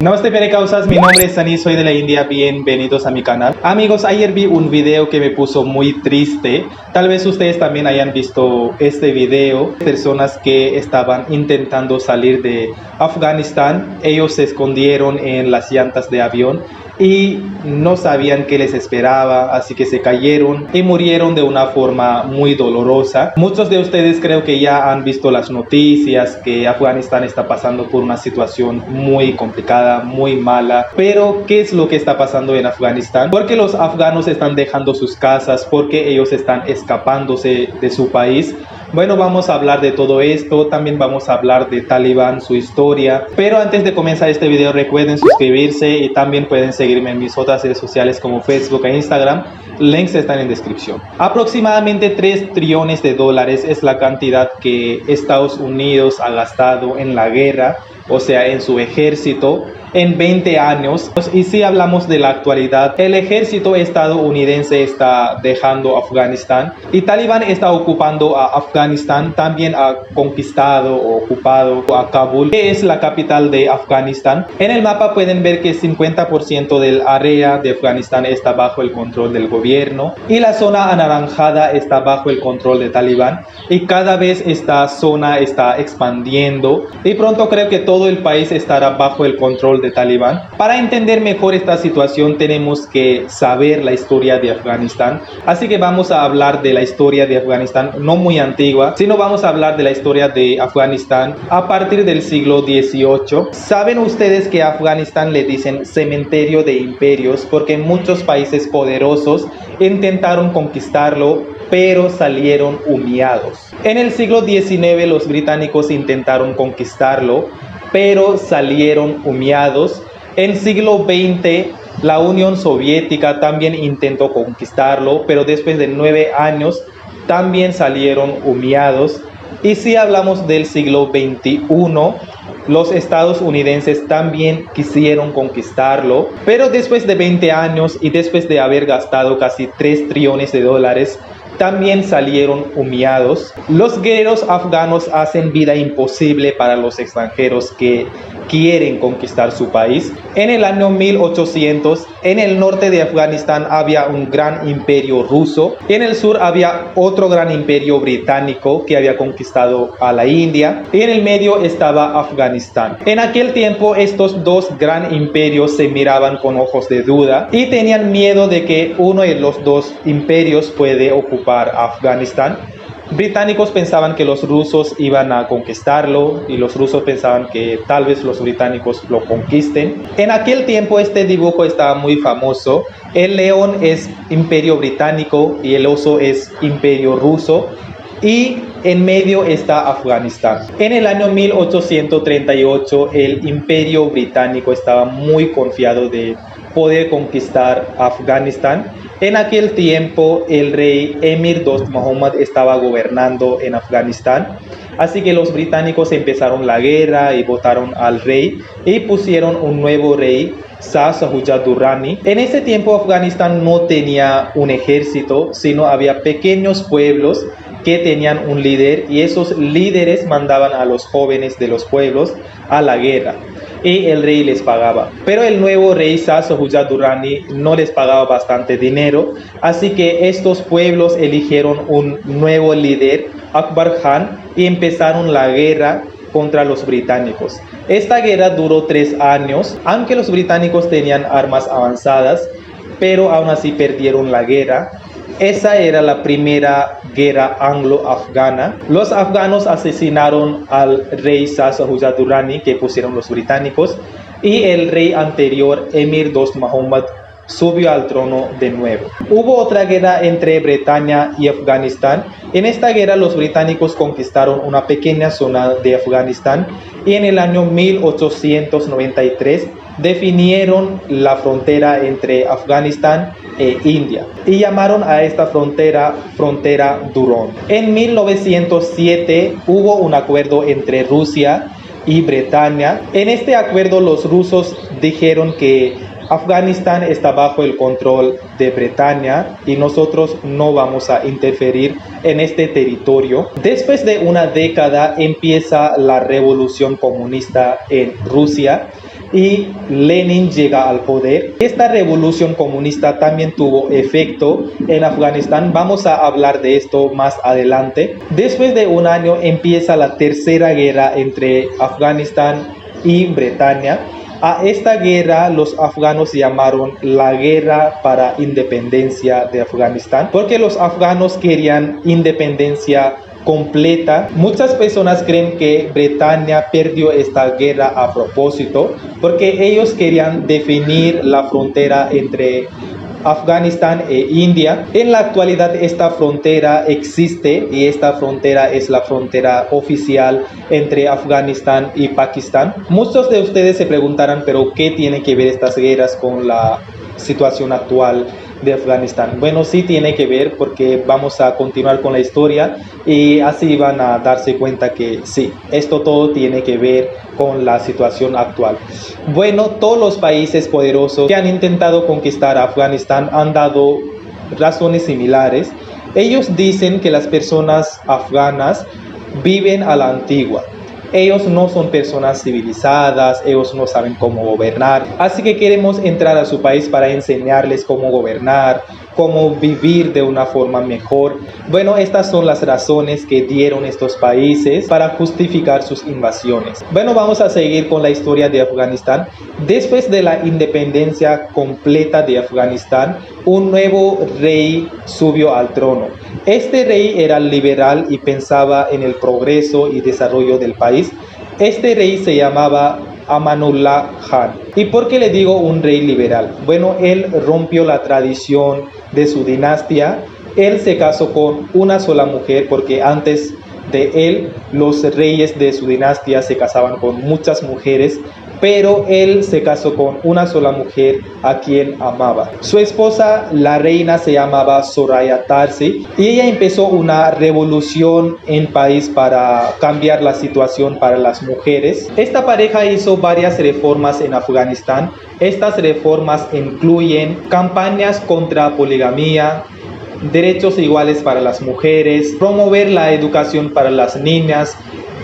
Namaste causas, mi nombre es Sani, soy de la India, bienvenidos a mi canal. Amigos, ayer vi un video que me puso muy triste. Tal vez ustedes también hayan visto este video. Personas que estaban intentando salir de Afganistán, ellos se escondieron en las llantas de avión y no sabían qué les esperaba, así que se cayeron y murieron de una forma muy dolorosa. Muchos de ustedes creo que ya han visto las noticias que Afganistán está pasando por una situación muy complicada, muy mala. Pero ¿qué es lo que está pasando en Afganistán? Porque los afganos están dejando sus casas, porque ellos están escapándose de su país. Bueno, vamos a hablar de todo esto, también vamos a hablar de Talibán, su historia. Pero antes de comenzar este video, recuerden suscribirse y también pueden seguirme en mis otras redes sociales como Facebook e Instagram. Links están en descripción. Aproximadamente 3 trillones de dólares es la cantidad que Estados Unidos ha gastado en la guerra, o sea, en su ejército, en 20 años. Y si hablamos de la actualidad, el ejército estadounidense está dejando Afganistán y Talibán está ocupando a Afganistán. También ha conquistado o ocupado a Kabul, que es la capital de Afganistán. En el mapa pueden ver que 50% del área de Afganistán está bajo el control del gobierno y la zona anaranjada está bajo el control de Talibán, y cada vez esta zona está expandiendo y pronto creo que todo el país estará bajo el control de Talibán. Para entender mejor esta situación tenemos que saber la historia de Afganistán, así que vamos a hablar de la historia de Afganistán, no muy antigua, sino vamos a hablar de la historia de Afganistán a partir del siglo XVIII. Saben ustedes que a Afganistán le dicen cementerio de imperios porque muchos países poderosos intentaron conquistarlo, pero salieron humillados. En el siglo XIX los británicos intentaron conquistarlo, pero salieron humillados. En siglo XX la Unión Soviética también intentó conquistarlo, pero después de 9 años también salieron humillados. Y si hablamos del siglo XXI, los estadounidenses también quisieron conquistarlo, pero después de 20 años y después de haber gastado casi 3 trillones de dólares, también salieron humillados. Los guerreros afganos hacen vida imposible para los extranjeros que quieren conquistar su país. En el año 1800, en el norte de Afganistán había un gran imperio ruso. En el sur había otro gran imperio británico que había conquistado a la India. Y en el medio estaba Afganistán. En aquel tiempo estos dos gran imperios se miraban con ojos de duda y tenían miedo de que uno de los dos imperios puede ocupar Afganistán. Británicos pensaban que los rusos iban a conquistarlo y los rusos pensaban que tal vez los británicos lo conquisten. En aquel tiempo este dibujo estaba muy famoso. El león es imperio británico y el oso es imperio ruso, y en medio está Afganistán. En el año 1838 el imperio británico estaba muy confiado de poder conquistar Afganistán. En aquel tiempo el rey Emir Dost Muhammad estaba gobernando en Afganistán, así que los británicos empezaron la guerra y votaron al rey y pusieron un nuevo rey, Shah Shuja Durrani. En ese tiempo Afganistán no tenía un ejército, sino había pequeños pueblos que tenían un líder, y esos líderes mandaban a los jóvenes de los pueblos a la guerra y el rey les pagaba. Pero el nuevo rey Shah Shuja Durrani no les pagaba bastante dinero, así que estos pueblos eligieron un nuevo líder, Akbar Khan, y empezaron la guerra contra los británicos. Esta guerra duró 3 años, aunque los británicos tenían armas avanzadas, pero aún así perdieron la guerra. Esa era la primera guerra anglo-afgana. Los afganos asesinaron al rey Shah Shuja Durrani que pusieron los británicos, y el rey anterior, Emir Dost Muhammad, subió al trono de nuevo. Hubo otra guerra entre Bretaña y Afganistán. En esta guerra los británicos conquistaron una pequeña zona de Afganistán y en el año 1893 definieron la frontera entre Afganistán e India y llamaron a esta frontera Durand. En 1907 hubo un acuerdo entre Rusia y Bretaña. En este acuerdo los rusos dijeron que Afganistán está bajo el control de Bretaña y nosotros no vamos a interferir en este territorio. Después de una década empieza la revolución comunista en Rusia y Lenin llega al poder. Esta revolución comunista también tuvo efecto en Afganistán. Vamos a hablar de esto más adelante. Después de un año empieza la tercera guerra entre Afganistán y Bretaña. A esta guerra los afganos llamaron la guerra para independencia de Afganistán, porque los afganos querían independencia completa. Muchas personas creen que Bretaña perdió esta guerra a propósito, porque ellos querían definir la frontera entre Afganistán e India. En la actualidad esta frontera existe y esta frontera es la frontera oficial entre Afganistán y Pakistán. Muchos de ustedes se preguntarán, pero ¿qué tienen que ver estas guerras con la situación actual de Afganistán? Bueno, sí tiene que ver, porque vamos a continuar con la historia y así van a darse cuenta que sí, esto todo tiene que ver con la situación actual. Bueno, todos los países poderosos que han intentado conquistar Afganistán han dado razones similares. Ellos dicen que las personas afganas viven a la antigua. Ellos no son personas civilizadas, ellos no saben cómo gobernar. Así que queremos entrar a su país para enseñarles cómo gobernar, cómo vivir de una forma mejor. Bueno, estas son las razones que dieron estos países para justificar sus invasiones. Bueno, vamos a seguir con la historia de Afganistán. Después de la independencia completa de Afganistán, un nuevo rey subió al trono. Este rey era liberal y pensaba en el progreso y desarrollo del país. Este rey se llamaba Amanullah Khan. ¿Y por qué le digo un rey liberal? Bueno, él rompió la tradición de su dinastía. Él se casó con una sola mujer, porque antes de él los reyes de su dinastía se casaban con muchas mujeres, pero él se casó con una sola mujer a quien amaba. Su esposa, la reina, se llamaba Soraya Tarsi, y ella empezó una revolución en país para cambiar la situación para las mujeres. Esta pareja hizo varias reformas en Afganistán. Estas reformas incluyen campañas contra poligamía, derechos iguales para las mujeres, promover la educación para las niñas,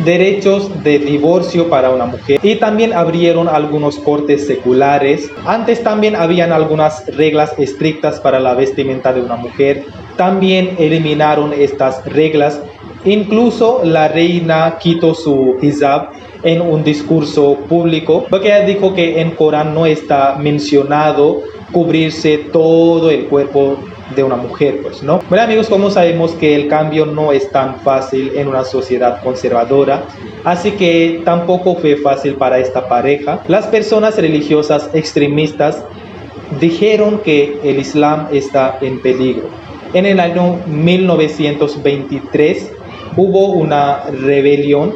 derechos de divorcio para una mujer, y también abrieron algunos cortes seculares. Antes también habían algunas reglas estrictas para la vestimenta de una mujer. También eliminaron estas reglas. Incluso la reina quitó su hijab en un discurso público, porque ella dijo que en Corán no está mencionado cubrirse todo el cuerpo de una mujer, pues, ¿no? Bueno, amigos, como sabemos que el cambio no es tan fácil en una sociedad conservadora, así que tampoco fue fácil para esta pareja. Las personas religiosas extremistas dijeron que el Islam está en peligro. En el año 1923 hubo una rebelión.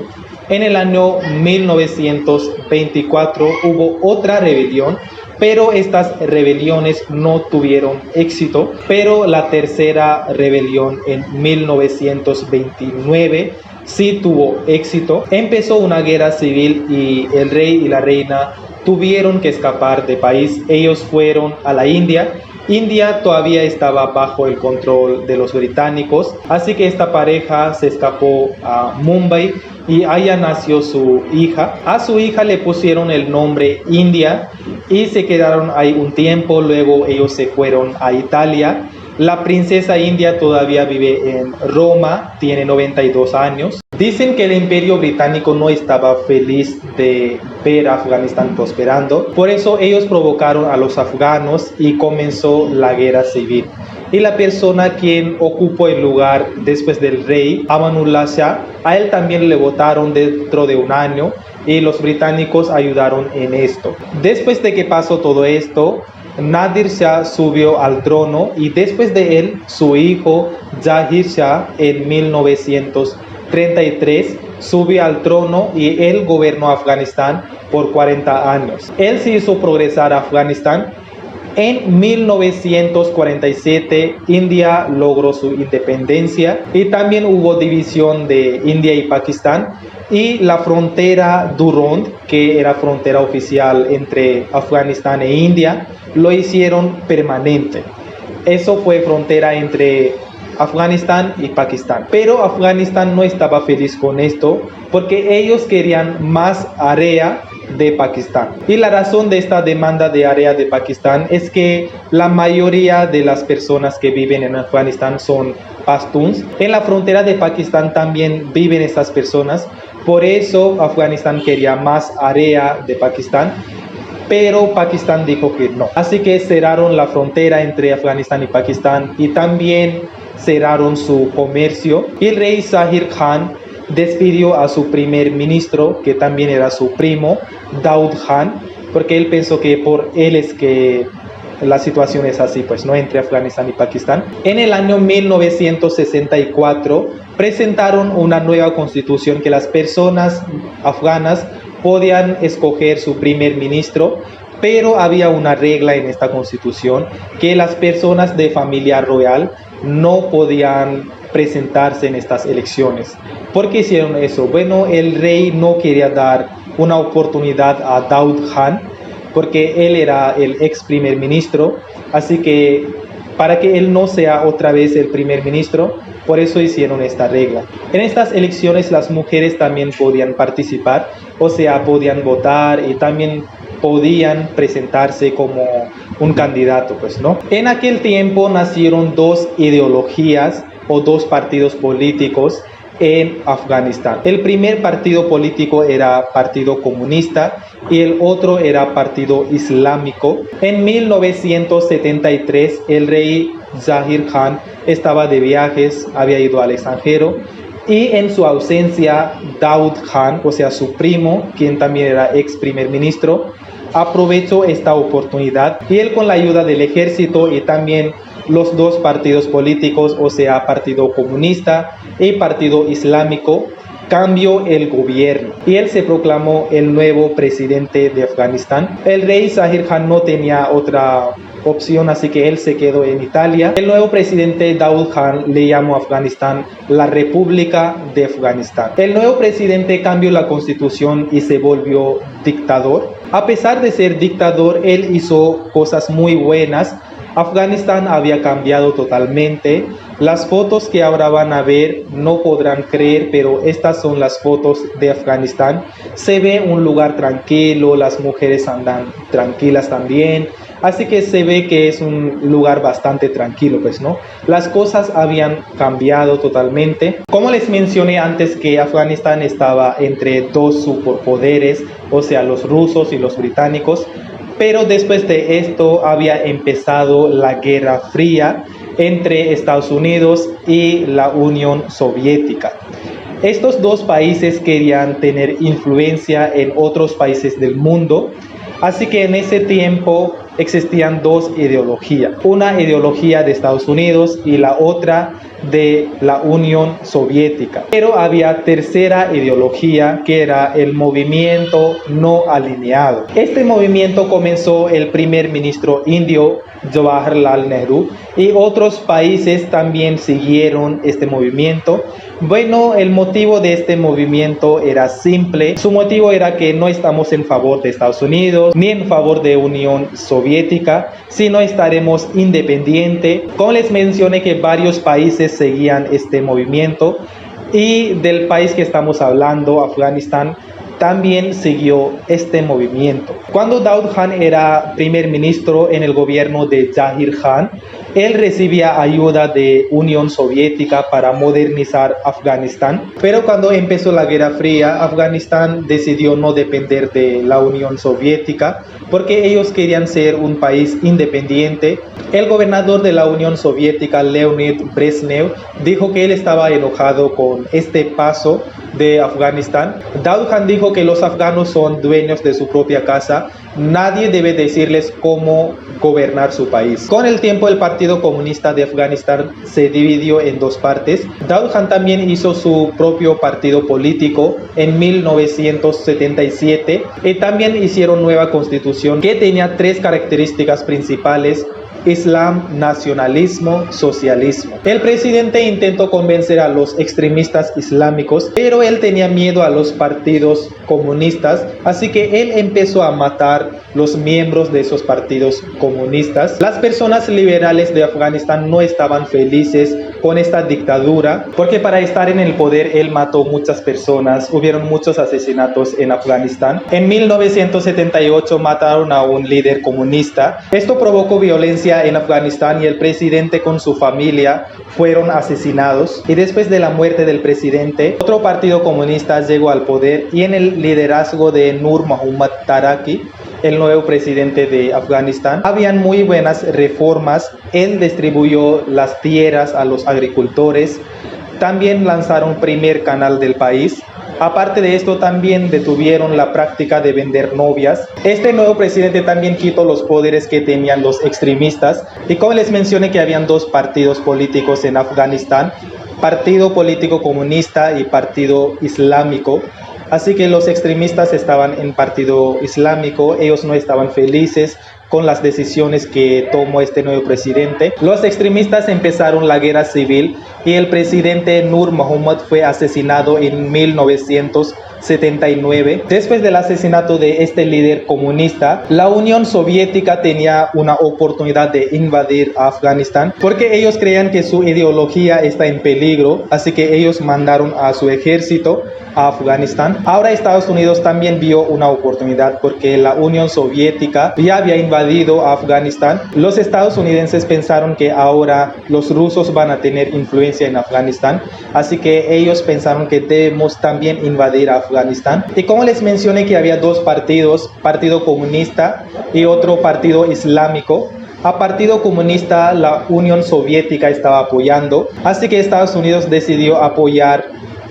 En el año 1924 hubo otra rebelión, pero estas rebeliones no tuvieron éxito. Pero la tercera rebelión en 1929 sí tuvo éxito. Empezó una guerra civil y el rey y la reina tuvieron que escapar del país. Ellos fueron a la India. India todavía estaba bajo el control de los británicos, así que esta pareja se escapó a Mumbai y allá nació su hija. A su hija le pusieron el nombre India y se quedaron ahí un tiempo. Luego ellos se fueron a Italia. La princesa India todavía vive en Roma, tiene 92 años. Dicen que el imperio británico no estaba feliz de ver a Afganistán prosperando, por eso ellos provocaron a los afganos y comenzó la guerra civil. Y la persona quien ocupó el lugar después del rey, Amanullah Shah, a él también le votaron dentro de un año y los británicos ayudaron en esto. Después de que pasó todo esto, Nadir Shah subió al trono y después de él su hijo Zahir Shah en 1933 subió al trono y él gobernó Afganistán por 40 años. Él se hizo progresar a Afganistán. En 1947 India logró su independencia y también hubo división de India y Pakistán, y la frontera Durand, que era frontera oficial entre Afganistán e India, lo hicieron permanente. Eso fue frontera entre Afganistán y Pakistán. Pero Afganistán no estaba feliz con esto porque ellos querían más área de Pakistán. Y la razón de esta demanda de área de Pakistán es que la mayoría de las personas que viven en Afganistán son pastuns. En la frontera de Pakistán también viven estas personas, por eso Afganistán quería más área de Pakistán, pero Pakistán dijo que no. Así que cerraron la frontera entre Afganistán y Pakistán y también cerraron su comercio. Y el rey Zahir Khan despidió a su primer ministro, que también era su primo, Daud Khan, porque él pensó que por él es que la situación es así, pues, ¿no? Entre Afganistán y Pakistán. En el año 1964 presentaron una nueva constitución que las personas afganas podían escoger su primer ministro, pero había una regla en esta constitución que las personas de familia royal no podían presentarse en estas elecciones. ¿Por qué hicieron eso? Bueno, el rey no quería dar una oportunidad a Daud Khan, porque él era el ex primer ministro, así que para que él no sea otra vez el primer ministro, por eso hicieron esta regla. En estas elecciones las mujeres también podían participar, o sea, podían votar y también podían presentarse como un candidato, pues, ¿no? En aquel tiempo nacieron dos ideologías o dos partidos políticos en Afganistán. El primer partido político era Partido Comunista y el otro era Partido Islámico. En 1973 el rey Zahir Khan estaba de viajes, había ido al extranjero, y en su ausencia Daud Khan, o sea su primo, quien también era ex primer ministro, aprovechó esta oportunidad y él, con la ayuda del ejército y también los dos partidos políticos, o sea Partido Comunista y Partido Islámico, cambió el gobierno y él se proclamó el nuevo presidente de Afganistán. El rey Zahir Khan no tenía otra opción, así que él se quedó en Italia. El nuevo presidente Daud Khan le llamó a Afganistán la República de Afganistán. El nuevo presidente cambió la constitución y se volvió dictador. A pesar de ser dictador, él hizo cosas muy buenas. Afganistán había cambiado totalmente. Las fotos que ahora van a ver no podrán creer, pero estas son las fotos de Afganistán. Se ve un lugar tranquilo, las mujeres andan tranquilas también. Así que se ve que es un lugar bastante tranquilo, pues, ¿no? Las cosas habían cambiado totalmente. Como les mencioné antes, que Afganistán estaba entre dos superpoderes, o sea, los rusos y los británicos. Pero después de esto había empezado la Guerra Fría entre Estados Unidos y la Unión Soviética. Estos dos países querían tener influencia en otros países del mundo, así que en ese tiempo existían dos ideologías, una ideología de Estados Unidos y la otra de la Unión Soviética. Pero había tercera ideología, que era el movimiento no alineado. Este movimiento comenzó el primer ministro indio Jawaharlal Nehru, y otros países también siguieron este movimiento. Bueno, el motivo de este movimiento era simple. Su motivo era que no estamos en favor de Estados Unidos ni en favor de Unión Soviética, sino estaremos independientes. Como les mencioné, que varios países seguían este movimiento, y del país que estamos hablando, Afganistán, también siguió este movimiento. Cuando Daud Khan era primer ministro en el gobierno de Zahir Khan, él recibía ayuda de Unión Soviética para modernizar Afganistán. Pero cuando empezó la Guerra Fría, Afganistán decidió no depender de la Unión Soviética, porque ellos querían ser un país independiente. El gobernador de la Unión Soviética, Leonid Brezhnev, dijo que él estaba enojado con este paso de Afganistán. Daud Khan dijo que los afganos son dueños de su propia casa, nadie debe decirles cómo gobernar su país. Con el tiempo, el Partido Comunista de Afganistán se dividió en dos partes. Daud Khan también hizo su propio partido político en 1977, y también hicieron nueva constitución que tenía tres características principales: Islam, nacionalismo, socialismo. El presidente intentó convencer a los extremistas islámicos, pero él tenía miedo a los partidos comunistas, así que él empezó a matar los miembros de esos partidos comunistas. Las personas liberales de Afganistán no estaban felices con esta dictadura, porque para estar en el poder él mató muchas personas, hubieron muchos asesinatos en Afganistán. En 1978 mataron a un líder comunista. Esto provocó violencia en Afganistán y el presidente con su familia fueron asesinados. Y después de la muerte del presidente, otro partido comunista llegó al poder y en el liderazgo de Nur Muhammad Taraki, el nuevo presidente de Afganistán, habían muy buenas reformas. Él distribuyó las tierras a los agricultores, también lanzaron primer canal del país. Aparte de esto, también detuvieron la práctica de vender novias. Este nuevo presidente también quitó los poderes que tenían los extremistas. Y como les mencioné que habían dos partidos políticos en Afganistán, Partido Político Comunista y Partido Islámico. Así que los extremistas estaban en Partido Islámico, ellos no estaban felices con las decisiones que tomó este nuevo presidente. Los extremistas empezaron la guerra civil y el presidente Nur Muhammad fue asesinado en 1979. Después del asesinato de este líder comunista, la Unión Soviética tenía una oportunidad de invadir Afganistán porque ellos creían que su ideología está en peligro, así que ellos mandaron a su ejército a Afganistán. Ahora Estados Unidos también vio una oportunidad porque la Unión Soviética ya había invadido Afganistán. Los estadounidenses pensaron que ahora los rusos van a tener influencia en Afganistán, así que ellos pensaron que debemos también invadir Afganistán. Y como les mencioné que había dos partidos, Partido Comunista y otro Partido Islámico. A Partido Comunista la Unión Soviética estaba apoyando, así que Estados Unidos decidió apoyar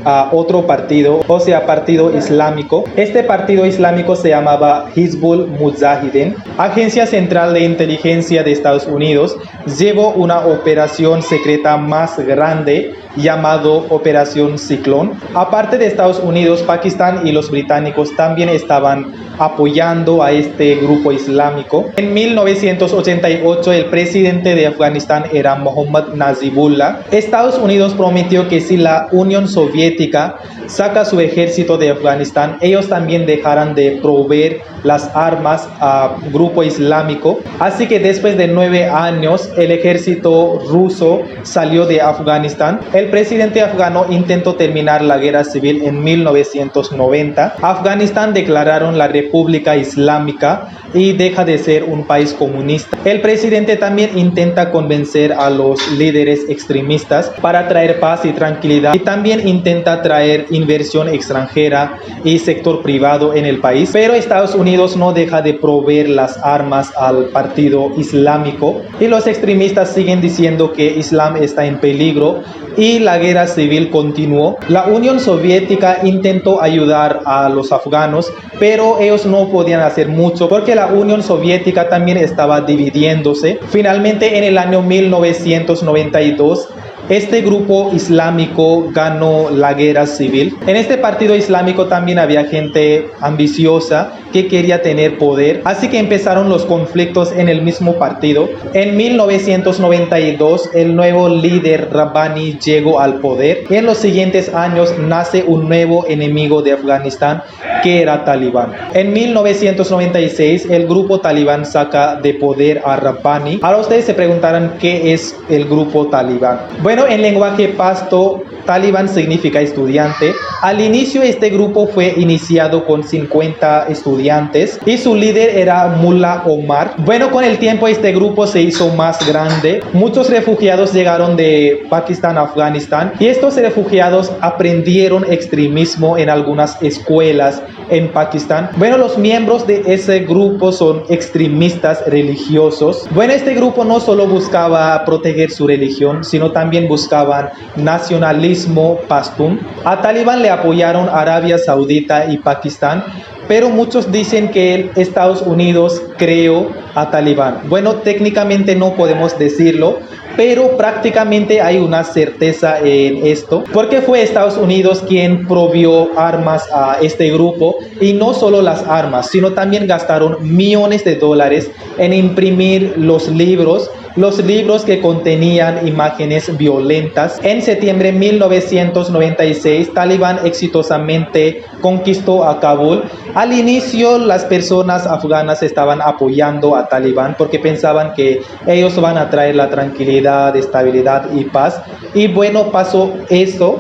a otro partido, o sea, Partido Islámico. Este partido islámico se llamaba Hizbul Mujahideen. Agencia Central de Inteligencia de Estados Unidos llevó una operación secreta más grande llamado Operación Ciclón. Aparte de Estados Unidos, Pakistán y los británicos también estaban apoyando a este grupo islámico. En 1988 el presidente de Afganistán era Mohammad Nazibullah. Estados Unidos prometió que si la Unión Soviética saca su ejército de Afganistán, ellos también dejarán de proveer las armas al grupo islámico. Así que después de 9 años el ejército ruso salió de Afganistán. El presidente afgano intentó terminar la guerra civil en 1990. Afganistán declararon la República Islámica y deja de ser un país comunista. El presidente también intenta convencer a los líderes extremistas para traer paz y tranquilidad y también intenta traer inversión extranjera y sector privado en el país, pero Estados Unidos no deja de proveer las armas al partido islámico y los extremistas siguen diciendo que Islam está en peligro y la guerra civil continuó. La Unión Soviética intentó ayudar a los afganos, pero ellos no podían hacer mucho porque la Unión Soviética también estaba dividiéndose. Finalmente, en el año 1992, este grupo islámico ganó la guerra civil. En este partido islámico también había gente ambiciosa que quería tener poder, así que empezaron los conflictos en el mismo partido. En 1992 el nuevo líder Rabbani llegó al poder y en los siguientes años nace un nuevo enemigo de Afganistán que era Talibán. En 1996 el grupo Talibán saca de poder a Rabbani. Ahora ustedes se preguntarán qué es el grupo Talibán. Bueno, en lenguaje pasto, Talibán significa estudiante. Al inicio este grupo fue iniciado con 50 estudiantes y su líder era Mullah Omar. Bueno, con el tiempo este grupo se hizo más grande. Muchos refugiados llegaron de Pakistán a Afganistán y estos refugiados aprendieron extremismo en algunas escuelas en Pakistán. Bueno, los miembros de ese grupo son extremistas religiosos. Bueno, este grupo no solo buscaba proteger su religión, sino también buscaban nacionalismo pastún. A Talibán le apoyaron Arabia Saudita y Pakistán, pero muchos dicen que Estados Unidos creó a Talibán. Bueno, técnicamente no podemos decirlo, pero prácticamente hay una certeza en esto, porque fue Estados Unidos quien provió armas a este grupo, y no solo las armas, sino también gastaron millones de dólares en imprimir los libros los libros que contenían imágenes violentas. En septiembre de 1996, Talibán exitosamente conquistó a Kabul. Al inicio, las personas afganas estaban apoyando a Talibán porque pensaban que ellos van a traer la tranquilidad, estabilidad y paz. Y bueno, pasó eso.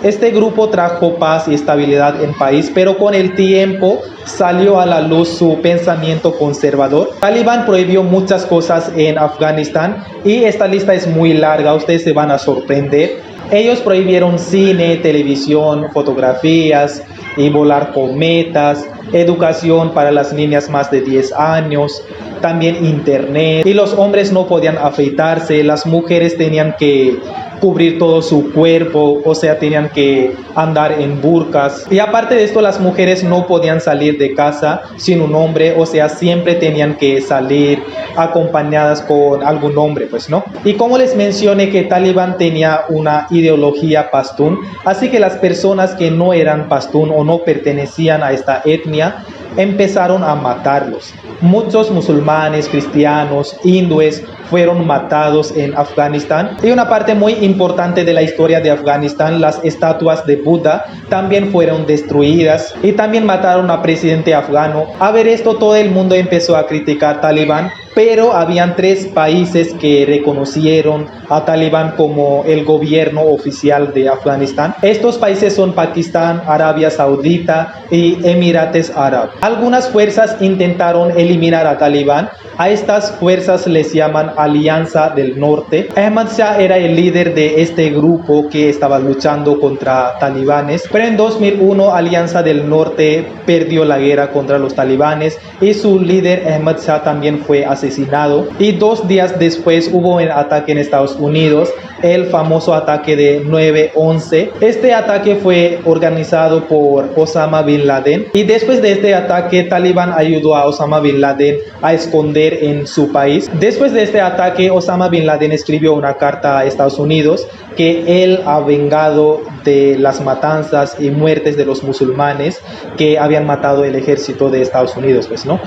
Este grupo trajo paz y estabilidad en el país, pero con el tiempo salió a la luz su pensamiento conservador. Talibán prohibió muchas cosas en Afganistán y esta lista es muy larga, ustedes se van a sorprender. Ellos prohibieron cine, televisión, fotografías y volar cometas, educación para las niñas más de 10 años, también internet, y los hombres no podían afeitarse, las mujeres tenían que cubrir todo su cuerpo, o sea, tenían que andar en burkas. Y aparte de esto, las mujeres no podían salir de casa sin un hombre, o sea, siempre tenían que salir acompañadas con algún hombre, pues, ¿no? Y como les mencioné que Talibán tenía una ideología pastún, así que las personas que no eran pastún o no pertenecían a esta etnia, empezaron a matarlos. Muchos musulmanes, cristianos, hindúes fueron matados en Afganistán. Y una parte muy importante de la historia de Afganistán, las estatuas de Buda también fueron destruidas y también mataron a presidente afgano. A ver esto, todo el mundo empezó a criticar a Talibán, pero habían 3 países que reconocieron a Talibán como el gobierno oficial de Afganistán. Estos países son Pakistán, Arabia Saudita y Emirates Árabes. Algunas fuerzas intentaron eliminar a Talibán. A estas fuerzas les llaman Alianza del Norte. Ahmad Shah era el líder de este grupo que estaba luchando contra talibanes, pero en 2001 Alianza del Norte perdió la guerra contra los talibanes y su líder Ahmad Shah también fue asesinado. Y 2 días después hubo un ataque en Estados Unidos, el famoso ataque de 9/11. Este ataque fue organizado por Osama Bin Laden, y después de este ataque Talibán ayudó a Osama Bin Laden a esconder en su país. Después de este ataque, Osama Bin Laden escribió una carta a Estados Unidos que él ha vengado de las matanzas y muertes de los musulmanes que habían matado el ejército de Estados Unidos, pues, ¿no?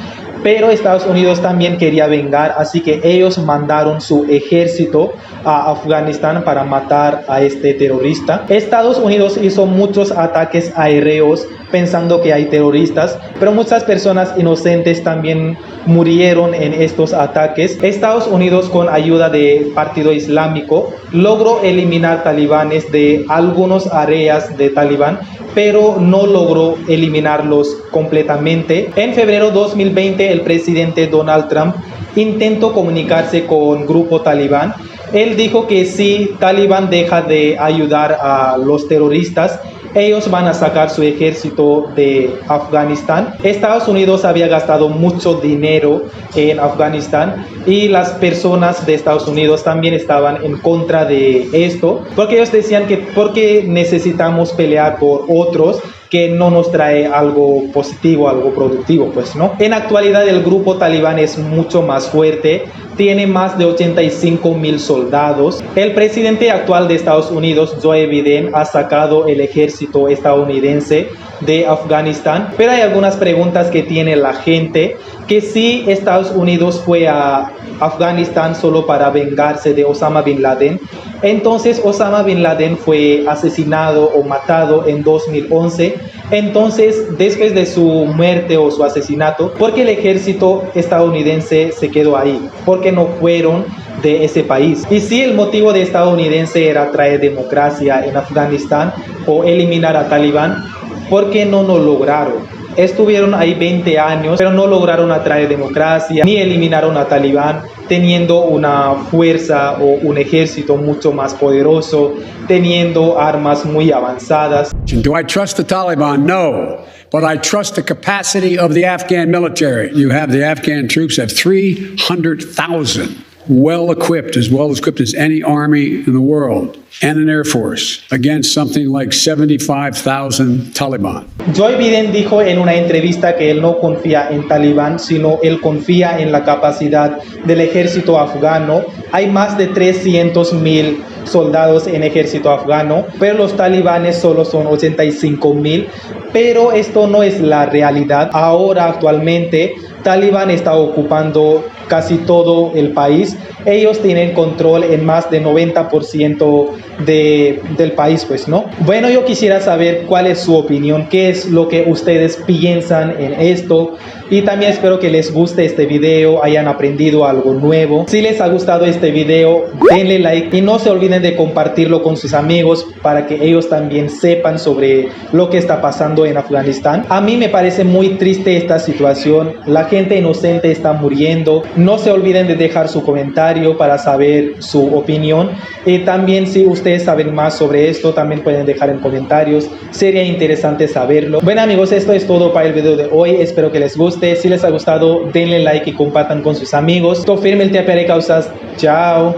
Pero Estados Unidos también quería vengar, así que ellos mandaron su ejército a Afganistán para matar a este terrorista. Estados Unidos hizo muchos ataques aéreos pensando que hay terroristas, pero muchas personas inocentes también murieron en estos ataques. Estados Unidos, con ayuda del Partido Islámico, logró eliminar talibanes de algunas áreas de Talibán, pero no logró eliminarlos completamente. En febrero de 2020, el presidente Donald Trump intentó comunicarse con el grupo talibán. Él dijo que si Talibán deja de ayudar a los terroristas, ellos van a sacar su ejército de Afganistán. Estados Unidos había gastado mucho dinero en Afganistán y las personas de Estados Unidos también estaban en contra de esto, porque ellos decían que porque necesitamos pelear por otros que no nos trae algo positivo, algo productivo, pues, ¿no? En la actualidad el grupo talibán es mucho más fuerte, tiene más de 85,000 soldados. El presidente actual de Estados Unidos, Joe Biden, ha sacado el ejército estadounidense de Afganistán, pero hay algunas preguntas que tiene la gente, que si Estados Unidos fue a Afganistán solo para vengarse de Osama Bin Laden, entonces Osama Bin Laden fue asesinado o matado en 2011, entonces después de su muerte o su asesinato, ¿por qué el ejército estadounidense se quedó ahí? ¿Por qué no fueron de ese país? Y si el motivo de estadounidense era traer democracia en Afganistán o eliminar a Talibán, ¿por qué no lo lograron? Estuvieron ahí 20 años, pero no lograron atraer democracia, ni eliminaron a Talibán, teniendo una fuerza o un ejército mucho más poderoso, teniendo armas muy avanzadas. Do I trust the Taliban? No. But I trust the capacity of the Afghan military. You have the Afghan troops have 300,000 well equipped as any army in the world, and an air force against something like 75,000 Taliban. Joe Biden dijo en una entrevista que él no confía en Talibán, sino él confía en la capacidad del ejército afgano. Hay más de 300,000 soldados en ejército afgano, pero los talibanes solo son 85,000. Pero esto no es la realidad. Ahora, actualmente, Talibán está ocupando casi todo el país. Ellos tienen control en más de 90% del país, pues, ¿no? Bueno, yo quisiera saber cuál es su opinión, qué es lo que ustedes piensan en esto, y también espero que les guste este video, hayan aprendido algo nuevo. Si les ha gustado este video, denle like y no se olviden de compartirlo con sus amigos para que ellos también sepan sobre lo que está pasando en Afganistán. A mí me parece muy triste esta situación, la gente inocente está muriendo. No se olviden de dejar su comentario para saber su opinión, y también si ustedes saben más sobre esto también pueden dejar en comentarios, sería interesante saberlo. Bueno amigos, esto es todo para el video de hoy, espero que les guste. Si les ha gustado denle like y compartan con sus amigos. Esto firme el te causas. Chao.